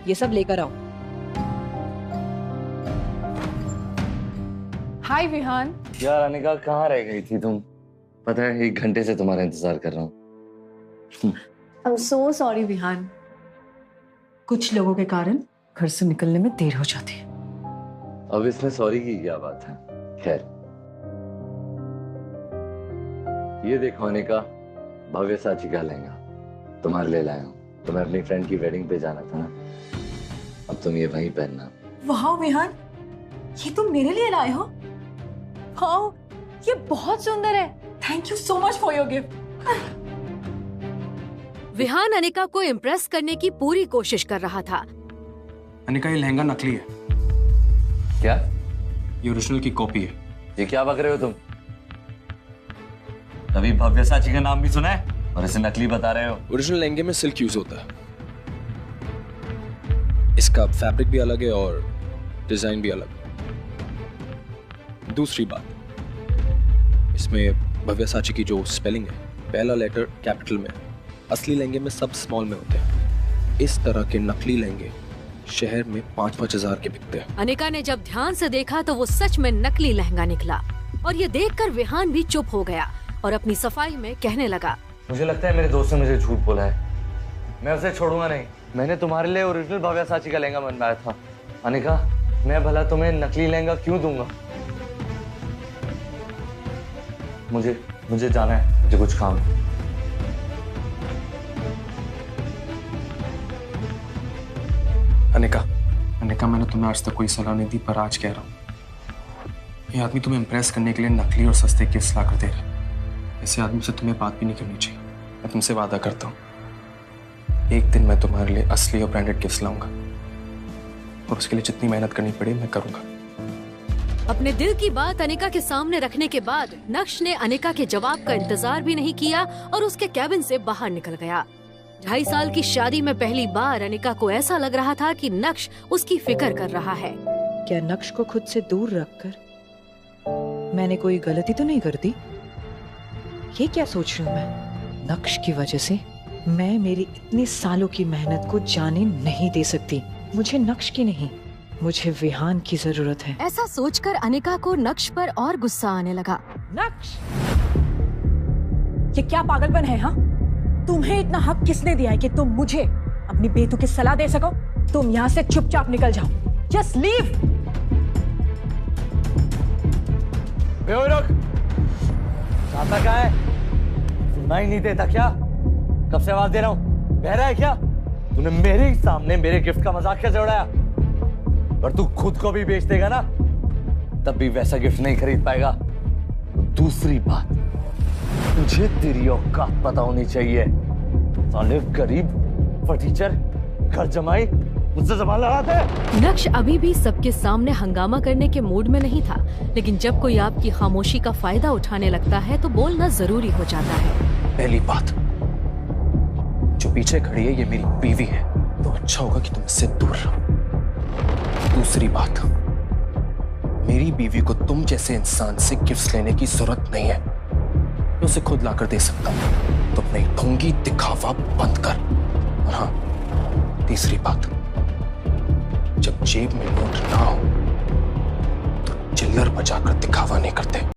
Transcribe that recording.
ये सब लेकर आओ। हाय विहान। यार अनिका कहाँ रह गई थी तुम? पता है 1 घंटे से तुम्हारा इंतजार कर रहा हूँ। I am so sorry Vihan. कुछ लोगों के कारण घर से निकलने में देर हो जाती है। अब इसमें सॉरी की क्या बात है? खैर, ये देखो अनिका, भव्य साची का लहंगा तुम्हारे लिए लाया हूँ। तुम्हें अपनी फ्रेंड की वेडिंग पे जाना था ना, अब तुम ये वहीं पहनना। वाह विहान, ये तुम मेरे लिए लाए हो? हाँ, ये बहुत सुंदर है। Thank you so much for your gift. Vihan Anika को इम्प्रेस करने की पूरी कोशिश कर रहा था। अनिका, ये लहंगा नकली है। क्या? ये ओरिजिनल की कॉपी है। ये क्या बक रहे हो तुम? कभी भव्य साची का नाम भी सुना है और इसे नकली बता रहे हो? ओरिजिनल लहंगे में सिल्क यूज होता है। इसका फैब्रिक भी अलग है और डिजाइन भी अलग। दूसरी बात, इसमें भव्य साची की जो स्पेलिंग है, पहला लेटर कैपिटल में, असली लहंगे में सब स्मॉल में होते हैं। इस तरह के नकली लहंगे शहर में 5-5 हजार के बिकते हैं। अनिका ने जब ध्यान से देखा तो वो सच में नकली लहंगा निकला और ये देखकर विहान भी चुप हो गया और अपनी सफाई में कहने लगा, मुझे लगता है मेरे दोस्त ने मुझे झूठ बोला है। मैं उसे छोड़ूंगा नहीं। मैंने तुम्हारे लिए ओरिजिनल भव्य साची का लहंगा बनवाया था। अनिका, मैं भला तुम्हें नकली लहंगा क्यों दूंगा? मुझे जाना है, मुझे कुछ काम है। अनिका, मैंने तुम्हें आज तक कोई सलाह नहीं दी, पर आज कह रहा हूँ, ये आदमी तुम्हें इम्प्रेस करने के लिए नकली और सस्ते गिफ्ट ला कर दे रहा है। ऐसे आदमी से तुम्हें बात भी नहीं करनी चाहिए। मैं तुमसे वादा करता हूँ, एक दिन मैं तुम्हारे लिए असली और ब्रांडेड गिफ्ट लाऊंगा और उसके लिए जितनी मेहनत करनी पड़े मैं करूंगा। अपने दिल की बात अनिका के सामने रखने के बाद नक्श ने अनिका के जवाब का इंतजार भी नहीं किया और उसके कैबिन से बाहर निकल गया। 2.5 साल की शादी में पहली बार अनिका को ऐसा लग रहा था कि नक्श उसकी फिक्र कर रहा है। क्या नक्श को खुद से दूर रखकर मैंने कोई गलती तो नहीं कर दी? ये क्या सोच रही हूँ मैं? नक्श की वजह से मैं मेरी इतने सालों की मेहनत को जाने नहीं दे सकती। मुझे नक्श की नहीं, मुझे विहान की जरूरत है। ऐसा सोचकर अनिका को नक्श पर और गुस्सा आने लगा। नक्श, ये क्या पागलपन है? हाँ, तुम्हें इतना हक किसने दिया है कि तुम मुझे अपनी बेतु की सलाह दे सको? तुम यहाँ से चुपचाप निकल जाओ। Just leave. बेहोश, चाहता क्या है? सुनना ही नहीं देता क्या? कब से आवाज दे रहा हूँ, बह रहा है क्या? तूने मेरे ही सामने मेरे गिफ्ट का मजाक कैसे उड़ाया? और तू खुद को भी बेच देगा ना, तब भी वैसा गिफ्ट नहीं खरीद पाएगा। दूसरी बात, तुझे तेरी औकात पता होनी चाहिए। साले गरीब फटीचर, घर जमाई, मुझसे जबान लड़ाते हैं। नक्श अभी भी सबके सामने हंगामा करने के मूड में नहीं था, लेकिन जब कोई आपकी खामोशी का फायदा उठाने लगता है तो बोलना जरूरी हो जाता है। पहली बात, जो पीछे खड़ी है ये मेरी बीवी है, तो अच्छा होगा कि तुम इससे दूर रहो। दूसरी बात, मेरी बीवी को तुम जैसे इंसान से गिफ्ट्स लेने की जरूरत नहीं है, मैं उसे खुद लाकर दे सकता हूं। तो अपने ढोंगी दिखावा बंद कर। और हाँ, तीसरी बात, जब जेब में नोट ना हो तो चिल्लर बजाकर दिखावा नहीं करते।